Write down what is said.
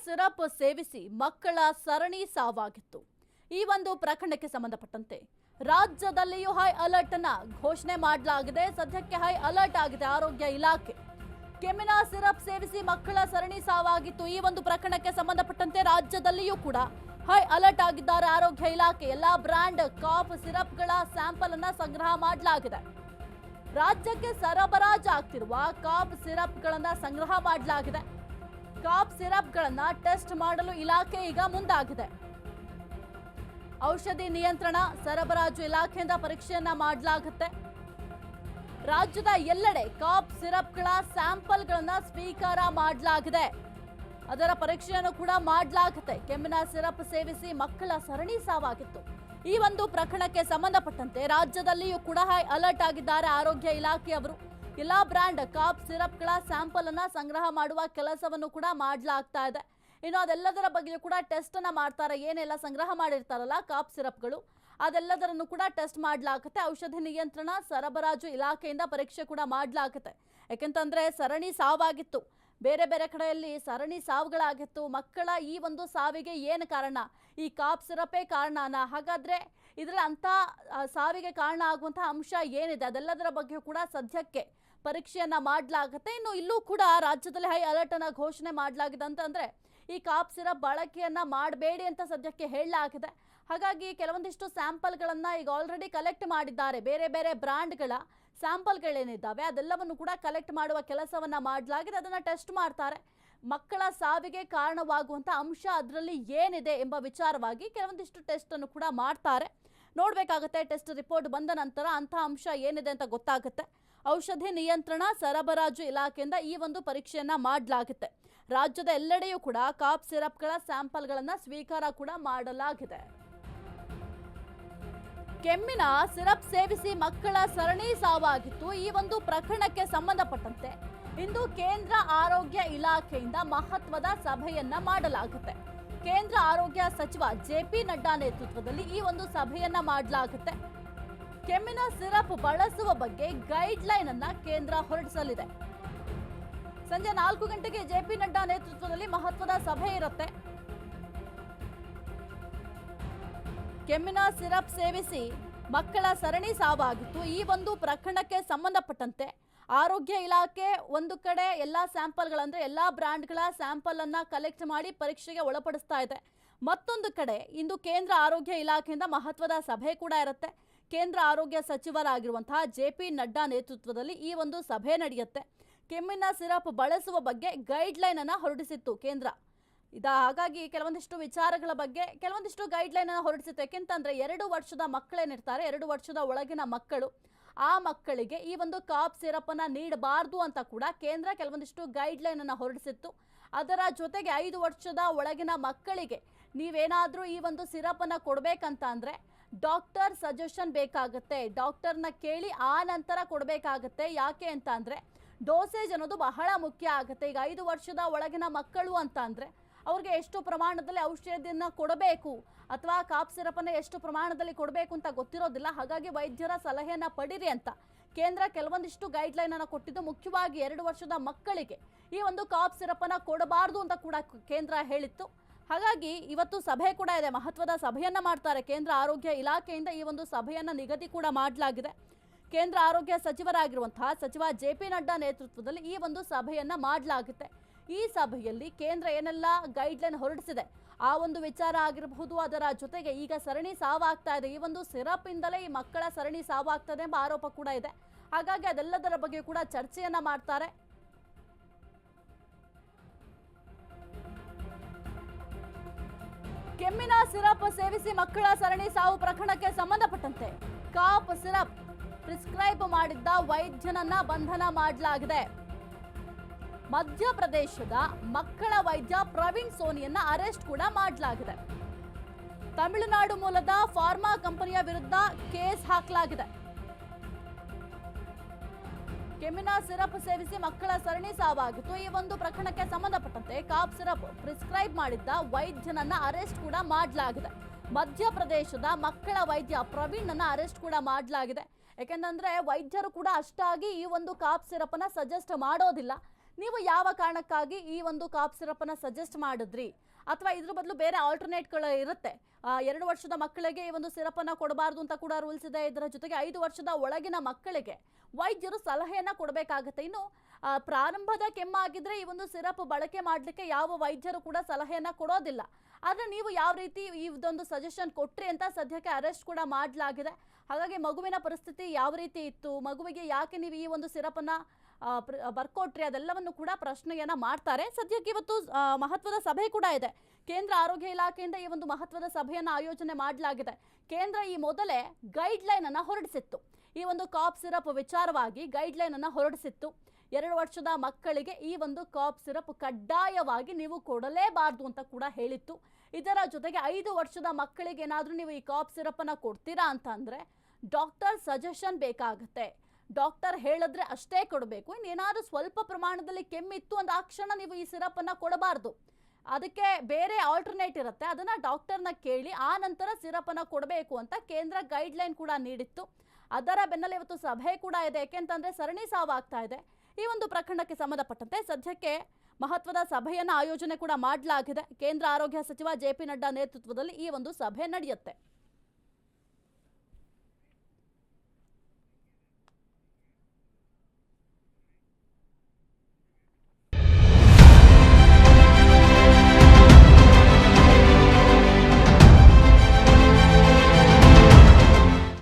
Syrup ಸೇವಿಸಿ ಮಕ್ಕಳ ಸರಣಿ ಸಾವಾಗಿತ್ತು. ಈ ಒಂದು ಪ್ರಕರಣಕ್ಕೆ ಸಂಬಂಧಪಟ್ಟಂತೆ ರಾಜ್ಯದಲ್ಲಿಯೂ ಹೈ ಅಲರ್ಟ್ ಅನ್ನ ಘೋಷಣೆ ಮಾಡಲಾಗಿದೆ. ಸದ್ಯಕ್ಕೆ ಹೈ ಅಲರ್ಟ್ ಆಗಿದೆ ಆರೋಗ್ಯ ಇಲಾಖೆ. ಕೆಮ್ಮಿನ ಸಿರಪ್ ಸೇವಿಸಿ ಮಕ್ಕಳ ಸರಣಿ ಸಾವಾಗಿತ್ತು. ಈ ಒಂದು ಪ್ರಕರಣಕ್ಕೆ ಸಂಬಂಧಪಟ್ಟಂತೆ ರಾಜ್ಯದಲ್ಲಿಯೂ ಕೂಡ ಹೈ ಅಲರ್ಟ್ ಆಗಿದ್ದಾರೆ ಆರೋಗ್ಯ ಇಲಾಖೆ. ಎಲ್ಲಾ ಬ್ರ್ಯಾಂಡ್ ಕಾಫ್ ಸಿರಪ್ಗಳ ಸ್ಯಾಂಪಲ್ ಅನ್ನ ಸಂಗ್ರಹ ಮಾಡಲಾಗಿದೆ. ರಾಜ್ಯಕ್ಕೆ ಸರಬರಾಜು ಆಗ್ತಿರುವ ಕಾಫ್ ಸಿರಪ್ಗಳನ್ನ ಸಂಗ್ರಹ ಮಾಡಲಾಗಿದೆ. ಕಾಫ್ ಸಿರಪ್ಗಳನ್ನ ಟೆಸ್ಟ್ ಮಾಡಲು ಇಲಾಖೆ ಈಗ ಮುಂದಾಗಿದೆ. ಔಷಧಿ ನಿಯಂತ್ರಣ ಸರಬರಾಜು ಇಲಾಖೆಯಿಂದ ಪರೀಕ್ಷೆಯನ್ನ ಮಾಡಲಾಗುತ್ತೆ. ರಾಜ್ಯದ ಎಲ್ಲೆಡೆ ಕಾಫ್ ಸಿರಪ್ಗಳ ಸ್ಯಾಂಪಲ್ಗಳನ್ನ ಸ್ವೀಕಾರ ಮಾಡಲಾಗಿದೆ. ಅದರ ಪರೀಕ್ಷೆಯನ್ನು ಕೂಡ ಮಾಡಲಾಗುತ್ತೆ. ಕೆಮ್ಮಿನ ಸಿರಪ್ ಸೇವಿಸಿ ಮಕ್ಕಳ ಸರಣಿ ಸಾವಾಗಿತ್ತು. ಈ ಒಂದು ಪ್ರಕರಣಕ್ಕೆ ಸಂಬಂಧಪಟ್ಟಂತೆ ರಾಜ್ಯದಲ್ಲಿಯೂ ಕೂಡ ಹೈ ಅಲರ್ಟ್ ಆಗಿದ್ದಾರೆ ಆರೋಗ್ಯ ಇಲಾಖೆಯವರು. ಎಲ್ಲಾ ಬ್ರ್ಯಾಂಡ್ ಕಾಫ್ ಸಿರಪ್ಗಳ ಸ್ಯಾಂಪಲ್ ಅನ್ನ ಸಂಗ್ರಹ ಮಾಡುವ ಕೆಲಸವನ್ನು ಕೂಡ ಮಾಡಲಾಗ್ತಾ ಇದೆ. ಇನ್ನು ಅದೆಲ್ಲದರ ಬಗ್ಗೆ ಕೂಡ ಟೆಸ್ಟ್ ಅನ್ನ ಮಾಡ್ತಾರೆ. ಏನೆಲ್ಲ ಸಂಗ್ರಹ ಮಾಡಿರ್ತಾರಲ್ಲ ಕಾಫ್ ಸಿರಪ್ಗಳು, ಅದೆಲ್ಲದರನ್ನು ಕೂಡ ಟೆಸ್ಟ್ ಮಾಡಲಾಗುತ್ತೆ. ಔಷಧಿ ನಿಯಂತ್ರಣ ಸರಬರಾಜು ಇಲಾಖೆಯಿಂದ ಪರೀಕ್ಷೆ ಕೂಡ ಮಾಡಲಾಗುತ್ತೆ. ಯಾಕೆಂತಂದ್ರೆ ಸರಣಿ ಸಾವಾಗಿತ್ತು. ಬೇರೆ ಬೇರೆ ಕಡೆಯಲ್ಲಿ ಸರಣಿ ಸಾವುಗಳಾಗಿತ್ತು. ಮಕ್ಕಳ ಈ ಒಂದು ಸಾವಿಗೆ ಏನು ಕಾರಣ? ಈ ಕಾಫ್ ಸಿರಪೇ ಕಾರಣನಾ? ಹಾಗಾದ್ರೆ ಇದರಲ್ಲಿ ಅಂತ ಸಾವಿಗೆ ಕಾರಣ ಆಗುವಂತಹ ಅಂಶ ಏನಿದೆ ಅದೆಲ್ಲದರ ಬಗ್ಗೆ ಕೂಡ ಸದ್ಯಕ್ಕೆ ಪರೀಕ್ಷೆಯನ್ನ ಮಾಡಲಾಗುತ್ತೆ. ಇನ್ನು ಇಲ್ಲೂ ಕೂಡ ರಾಜ್ಯದಲ್ಲಿ ಹೈ ಅಲರ್ಟ್ ಅನ್ನ ಘೋಷಣೆ ಮಾಡಲಾಗಿದೆ. ಅಂತಂದ್ರೆ ಈ ಕಾಫ್ ಸಿರಪ್ ಬಳಕೆಯನ್ನ ಮಾಡಬೇಡಿ ಅಂತ ಸದ್ಯಕ್ಕೆ ಹೇಳಲಾಗಿದೆ. ಹಾಗಾಗಿ ಕೆಲವೊಂದಿಷ್ಟು ಸ್ಯಾಂಪಲ್ಗಳನ್ನ ಈಗ ಆಲ್ರೆಡಿ ಕಲೆಕ್ಟ್ ಮಾಡಿದ್ದಾರೆ. ಬೇರೆ ಬೇರೆ ಬ್ರ್ಯಾಂಡ್ಗಳ ಸ್ಯಾಂಪಲ್ಗಳೇನಿದ್ದಾವೆ ಅದೆಲ್ಲವನ್ನು ಕೂಡ ಕಲೆಕ್ಟ್ ಮಾಡುವ ಕೆಲಸವನ್ನ ಮಾಡಲಾಗಿದೆ. ಅದನ್ನ ಟೆಸ್ಟ್ ಮಾಡ್ತಾರೆ. ಮಕ್ಕಳ ಸಾವಿಗೆ ಕಾರಣವಾಗುವಂತ ಅಂಶ ಅದರಲ್ಲಿ ಏನಿದೆ ಎಂಬ ವಿಚಾರವಾಗಿ ಕೆಲವೊಂದಿಷ್ಟು ಟೆಸ್ಟ್ ಅನ್ನು ಕೂಡ ಮಾಡ್ತಾರೆ. ನೋಡ್ಬೇಕಾಗುತ್ತೆ. ಟೆಸ್ಟ್ ರಿಪೋರ್ಟ್ ಬಂದ ನಂತರ ಅಂತಹ ಅಂಶ ಏನಿದೆ ಅಂತ ಗೊತ್ತಾಗುತ್ತೆ. ಔಷಧಿ ನಿಯಂತ್ರಣ ಸರಬರಾಜು ಇಲಾಖೆಯಿಂದ ಈ ಒಂದು ಪರೀಕ್ಷೆಯನ್ನ ಮಾಡಲಾಗುತ್ತೆ. ರಾಜ್ಯದ ಎಲ್ಲೆಡೆಯೂ ಕೂಡ ಕಾಫ್ ಸಿರಪ್ಗಳ ಸ್ಯಾಂಪಲ್ಗಳನ್ನ ಸ್ವೀಕಾರ ಕೂಡ ಮಾಡಲಾಗಿದೆ. ಕೆಮ್ಮಿನ ಸಿರಪ್ ಸೇವಿಸಿ ಮಕ್ಕಳ ಸರಣಿ ಸಾವಾಗಿತ್ತು. ಈ ಒಂದು ಪ್ರಕರಣಕ್ಕೆ ಸಂಬಂಧಪಟ್ಟಂತೆ ಇಂದು ಕೇಂದ್ರ ಆರೋಗ್ಯ ಇಲಾಖೆಯಿಂದ ಮಹತ್ವದ ಸಭೆಯನ್ನ ಮಾಡಲಾಗುತ್ತೆ. ಕೇಂದ್ರ ಆರೋಗ್ಯ ಸಚಿವ ಜೆ.ಪಿ. ನಡ್ಡಾ ನೇತೃತ್ವದಲ್ಲಿ ಈ ಒಂದು ಸಭೆಯನ್ನ ಮಾಡಲಾಗುತ್ತೆ. ಕೆಮ್ಮಿನ ಸಿರಪ್ ಬಳಸುವ ಬಗ್ಗೆ ಗೈಡ್ ಲೈನ್ ಅನ್ನ ಕೇಂದ್ರ ಹೊರಡಿಸಲಿದೆ. ಸಂಜೆ 4 ಗಂಟೆಗೆ ಜೆ.ಪಿ. ನಡ್ಡಾ ನೇತೃತ್ವದಲ್ಲಿ ಮಹತ್ವದ ಸಭೆ ಇರುತ್ತೆ. ಕೆಮ್ಮಿನ ಸಿರಪ್ ಸೇವಿಸಿ ಮಕ್ಕಳ ಸರಣಿ ಸಾವಾಗಿತ್ತು. ಈ ಒಂದು ಪ್ರಕರಣಕ್ಕೆ ಸಂಬಂಧಪಟ್ಟಂತೆ ಆರೋಗ್ಯ ಇಲಾಖೆ ಒಂದು ಕಡೆ ಎಲ್ಲಾ ಸ್ಯಾಂಪಲ್ಗಳಂದ್ರೆ ಎಲ್ಲಾ ಬ್ರ್ಯಾಂಡ್ಗಳ ಸ್ಯಾಂಪಲ್ ಅನ್ನ ಕಲೆಕ್ಟ್ ಮಾಡಿ ಪರೀಕ್ಷೆಗೆ ಒಳಪಡಿಸ್ತಾ ಇದೆ. ಮತ್ತೊಂದು ಕಡೆ ಇಂದು ಕೇಂದ್ರ ಆರೋಗ್ಯ ಇಲಾಖೆಯಿಂದ ಮಹತ್ವದ ಸಭೆ ಕೂಡ ಇರುತ್ತೆ. ಕೇಂದ್ರ ಆರೋಗ್ಯ ಸಚಿವರಾಗಿರುವಂತಹ ಜೆ.ಪಿ. ನಡ್ಡಾ ನೇತೃತ್ವದಲ್ಲಿ ಈ ಒಂದು ಸಭೆ ನಡೆಯುತ್ತೆ. ಕೆಮ್ಮಿನ ಸಿರಪ್ ಬಳಸುವ ಬಗ್ಗೆ ಗೈಡ್ ಲೈನ್ ಅನ್ನ ಹೊರಡಿಸಿತ್ತು ಕೇಂದ್ರ. ಹಾಗಾಗಿ ಕೆಲವೊಂದಿಷ್ಟು ವಿಚಾರಗಳ ಬಗ್ಗೆ ಕೆಲವೊಂದಿಷ್ಟು ಗೈಡ್ ಲೈನ್ ಅನ್ನು ಹೊರಡಿಸಿತ್ತು. ಯಾಕೆಂತಂದ್ರೆ 2 ವರ್ಷದ ಮಕ್ಕಳೇನಿರ್ತಾರೆ, 2 ವರ್ಷದ ಒಳಗಿನ ಮಕ್ಕಳು, ಆ ಮಕ್ಕಳಿಗೆ ಈ ಒಂದು ಕಾಫ್ ಸಿರಪ್ ಅನ್ನ ನೀಡಬಾರ್ದು ಅಂತ ಕೂಡ ಕೇಂದ್ರ ಕೆಲವೊಂದಿಷ್ಟು ಗೈಡ್ ಲೈನ್ ಅನ್ನ ಹೊರಡಿಸಿತ್ತು. ಅದರ ಜೊತೆಗೆ 5 ವರ್ಷದ ಒಳಗಿನ ಮಕ್ಕಳಿಗೆ ನೀವೇನಾದ್ರೂ ಈ ಒಂದು ಸಿರಪ್ ಅನ್ನ ಕೊಡ್ಬೇಕಂತ ಅಂದ್ರೆ ಡಾಕ್ಟರ್ ಸಜೆಷನ್ ಬೇಕಾಗುತ್ತೆ. ಡಾಕ್ಟರ್ನ ಕೇಳಿ ಆ ನಂತರ ಕೊಡಬೇಕಾಗತ್ತೆ. ಯಾಕೆ ಅಂತ ಅಂದ್ರೆ ಡೋಸೇಜ್ ಅನ್ನೋದು ಬಹಳ ಮುಖ್ಯ ಆಗುತ್ತೆ. ಈಗ 5 ವರ್ಷದ ಒಳಗಿನ ಮಕ್ಕಳು ಅಂತ ಅಂದ್ರೆ ಅವ್ರಿಗೆ ಎಷ್ಟು ಪ್ರಮಾಣದಲ್ಲಿ ಔಷಧಿಯನ್ನ ಕೊಡಬೇಕು ಅಥವಾ ಕಾಫ್ ಸಿರಪ್ ಅನ್ನ ಎಷ್ಟು ಪ್ರಮಾಣದಲ್ಲಿ ಕೊಡಬೇಕು ಅಂತ ಗೊತ್ತಿರೋದಿಲ್ಲ. ಹಾಗಾಗಿ ವೈದ್ಯರ ಸಲಹೆಯನ್ನ ಪಡಿರಿ ಅಂತ ಕೇಂದ್ರ ಕೆಲವೊಂದಿಷ್ಟು ಗೈಡ್ ಲೈನ್ ಅನ್ನ ಕೊಟ್ಟಿದ್ದು. ಮುಖ್ಯವಾಗಿ 2 ವರ್ಷದ ಮಕ್ಕಳಿಗೆ ಈ ಒಂದು ಕಾಫ್ ಸಿರಪ್ ಅನ್ನ ಕೊಡಬಾರದು ಅಂತ ಕೂಡ ಕೇಂದ್ರ ಹೇಳಿತ್ತು. ಹಾಗಾಗಿ ಇವತ್ತು ಸಭೆ ಕೂಡ ಇದೆ. ಮಹತ್ವದ ಸಭೆಯನ್ನ ಮಾಡ್ತಾರೆ. ಕೇಂದ್ರ ಆರೋಗ್ಯ ಇಲಾಖೆಯಿಂದ ಈ ಒಂದು ಸಭೆಯನ್ನ ನಿಗದಿ ಕೂಡ ಮಾಡಲಾಗಿದೆ. ಕೇಂದ್ರ ಆರೋಗ್ಯ ಸಚಿವರಾಗಿರುವಂತಹ ಸಚಿವ ಜೆ.ಪಿ. ನಡ್ಡಾ ನೇತೃತ್ವದಲ್ಲಿ ಈ ಒಂದು ಸಭೆಯನ್ನ ಮಾಡಲಾಗುತ್ತೆ. ಈ ಸಭೆಯಲ್ಲಿ ಕೇಂದ್ರ ಏನೆಲ್ಲ ಗೈಡ್ ಲೈನ್ ಹೊರಡಿಸಿದೆ ಆ ಒಂದು ವಿಚಾರ ಆಗಿರಬಹುದು. ಅದರ ಜೊತೆಗೆ ಈಗ ಸರಣಿ ಸಾವಾಗ್ತಾ ಇದೆ. ಈ ಒಂದು ಸಿರಪ್ ಇಂದಲೇ ಈ ಮಕ್ಕಳ ಸರಣಿ ಸಾವಾಗ್ತದೆ ಎಂಬ ಆರೋಪ ಕೂಡ ಇದೆ. ಹಾಗಾಗಿ ಅದೆಲ್ಲದರ ಬಗ್ಗೆ ಕೂಡ ಚರ್ಚೆಯನ್ನ ಮಾಡ್ತಾರೆ. ಕೆಮ್ಮಿನ ಸಿರಪ್ ಸೇವಿಸಿ ಮಕ್ಕಳ ಸರಣಿ ಸಾವು ಪ್ರಕರಣಕ್ಕೆ ಸಂಬಂಧಪಟ್ಟಂತೆ ಕಾಫ್ ಸಿರಪ್ ಪ್ರಿಸ್ಕ್ರೈಬ್ ಮಾಡಿದ್ದ ವೈದ್ಯನನ್ನ ಬಂಧನ ಮಾಡಲಾಗಿದೆ. ಮಧ್ಯಪ್ರದೇಶದ ಮಕ್ಕಳ ವೈದ್ಯ ಪ್ರವೀಣ್ ಸೋನಿಯನ್ನ ಅರೆಸ್ಟ್ ಕೂಡ ಮಾಡಲಾಗಿದೆ. ತಮಿಳುನಾಡು ಮೂಲದ ಫಾರ್ಮಾ ಕಂಪನಿಯ ವಿರುದ್ಧ ಕೇಸ್ ಹಾಕಲಾಗಿದೆ. ಕೆಮ್ಮಿನ ಸಿರಪ್ ಸೇವಿಸಿ ಮಕ್ಕಳ ಸರಣಿ ಸಾವಾಗಿತ್ತು. ಈ ಒಂದು ಪ್ರಕರಣಕ್ಕೆ ಸಂಬಂಧಪಟ್ಟಂತೆ ಕಾಫ್ ಸಿರಪ್ ಪ್ರಿಸ್ಕ್ರೈಬ್ ಮಾಡಿದ್ದ ವೈದ್ಯನನ್ನ ಅರೆಸ್ಟ್ ಕೂಡ ಮಾಡಲಾಗಿದೆ. ಮಧ್ಯಪ್ರದೇಶದ ಮಕ್ಕಳ ವೈದ್ಯ ಪ್ರವೀಣ್ ಅನ್ನ ಅರೆಸ್ಟ್ ಕೂಡ ಮಾಡಲಾಗಿದೆ. ಯಾಕೆಂದ್ರೆ ವೈದ್ಯರು ಕೂಡ ಅಷ್ಟಾಗಿ ಈ ಒಂದು ಕಾಫ್ ಸಿರಪ್ ಅನ್ನ ಸಜೆಸ್ಟ್ ಮಾಡೋದಿಲ್ಲ. ನೀವು ಯಾವ ಕಾರಣಕ್ಕಾಗಿ ಈ ಒಂದು ಕಾಫ್ ಸಿರಪನ್ನು ಸಜೆಸ್ಟ್ ಮಾಡಿದ್ರಿ, ಅಥವಾ ಇದ್ರ ಬದಲು ಬೇರೆ ಆಲ್ಟರ್ನೇಟ್ಗಳು ಇರುತ್ತೆ. 2 ವರ್ಷದ ಮಕ್ಕಳಿಗೆ ಈ ಒಂದು ಸಿರಪನ್ನು ಕೊಡಬಾರ್ದು ಅಂತ ಕೂಡ ರೂಲ್ಸ್ ಇದೆ. ಇದರ ಜೊತೆಗೆ 5 ವರ್ಷದ ಒಳಗಿನ ಮಕ್ಕಳಿಗೆ ವೈದ್ಯರು ಸಲಹೆಯನ್ನು ಕೊಡಬೇಕಾಗುತ್ತೆ. ಇನ್ನು ಪ್ರಾರಂಭದ ಕೆಮ್ಮಾಗಿದ್ರೆ ಈ ಒಂದು ಸಿರಪ್ ಬಳಕೆ ಮಾಡಲಿಕ್ಕೆ ಯಾವ ವೈದ್ಯರು ಕೂಡ ಸಲಹೆಯನ್ನು ಕೊಡೋದಿಲ್ಲ. ಆದರೆ ನೀವು ಯಾವ ರೀತಿ ಇದೊಂದು ಸಜೆಷನ್ ಕೊಟ್ರಿ ಅಂತ ಸದ್ಯಕ್ಕೆ ಅರೆಸ್ಟ್ ಕೂಡ ಮಾಡಲಾಗಿದೆ. ಹಾಗಾಗಿ ಮಗುವಿನ ಪರಿಸ್ಥಿತಿ ಯಾವ ರೀತಿ ಇತ್ತು, ಮಗುವಿಗೆ ಯಾಕೆ ನೀವು ಈ ಒಂದು ಸಿರಪನ್ನು ಬರ್ಕೊಟ್ರಿ, ಅದೆಲ್ಲವನ್ನು ಕೂಡ ಪ್ರಶ್ನೆಯನ್ನ ಮಾಡ್ತಾರೆ. ಸದ್ಯಕ್ಕೆ ಇವತ್ತು ಮಹತ್ವದ ಸಭೆ ಕೂಡ ಇದೆ. ಕೇಂದ್ರ ಆರೋಗ್ಯ ಇಲಾಖೆಯಿಂದ ಈ ಒಂದು ಮಹತ್ವದ ಸಭೆಯನ್ನು ಆಯೋಜನೆ ಮಾಡಲಾಗಿದೆ. ಕೇಂದ್ರ ಈ ಮೊದಲೇ ಗೈಡ್ಲೈನ್ ಅನ್ನು ಹೊರಡಿಸಿತ್ತು. ಈ ಒಂದು ಕಾಫ್ ಸಿರಪ್ ವಿಚಾರವಾಗಿ ಗೈಡ್ಲೈನ್ ಅನ್ನು ಹೊರಡಿಸಿತ್ತು. 2 ವರ್ಷದ ಮಕ್ಕಳಿಗೆ ಈ ಒಂದು ಕಾಫ್ ಸಿರಪ್ ಕಡ್ಡಾಯವಾಗಿ ನೀವು ಕೊಡಲೇಬಾರ್ದು ಅಂತ ಕೂಡ ಹೇಳಿತ್ತು. ಇದರ ಜೊತೆಗೆ 5 ವರ್ಷದ ಮಕ್ಕಳಿಗೆ ಏನಾದರೂ ನೀವು ಈ ಕಾಫ್ ಸಿರಪನ್ನು ಕೊಡ್ತೀರಾ ಅಂತಂದರೆ ಡಾಕ್ಟರ್ ಸಜೆಷನ್ ಬೇಕಾಗುತ್ತೆ. ಡಾಕ್ಟರ್ ಹೇಳಿದ್ರೆ ಅಷ್ಟೇ ಕೊಡಬೇಕು. ಇನ್ನೇನಾದರೂ ಸ್ವಲ್ಪ ಪ್ರಮಾಣದಲ್ಲಿ ಕೆಮ್ಮಿತ್ತು ಅಂದ ಕ್ಷಣ ನೀವು ಈ ಸಿರಪನ್ನು ಕೊಡಬಾರ್ದು. ಅದಕ್ಕೆ ಬೇರೆ ಆಲ್ಟರ್ನೇಟ್ ಇರುತ್ತೆ, ಅದನ್ನು ಡಾಕ್ಟರ್ನ ಕೇಳಿ ಆ ನಂತರ ಸಿರಪನ್ನು ಕೊಡಬೇಕು ಅಂತ ಕೇಂದ್ರ ಗೈಡ್ಲೈನ್ ಕೂಡ ನೀಡಿತ್ತು. ಅದರ ಬೆನ್ನಲ್ಲೇ ಇವತ್ತು ಸಭೆ ಕೂಡ ಇದೆ. ಯಾಕೆಂತಂದರೆ ಸರಣಿ ಸಾವಾಗ್ತಾ ಇದೆ. ಈ ಒಂದು ಪ್ರಕರಣಕ್ಕೆ ಸಂಬಂಧಪಟ್ಟಂತೆ ಸದ್ಯಕ್ಕೆ ಮಹತ್ವದ ಸಭೆಯನ್ನು ಆಯೋಜನೆ ಕೂಡ ಮಾಡಲಾಗಿದೆ. ಕೇಂದ್ರ ಆರೋಗ್ಯ ಸಚಿವ JP ನಡ್ಡಾ ನೇತೃತ್ವದಲ್ಲಿ ಈ ಒಂದು ಸಭೆ ನಡೆಯುತ್ತೆ.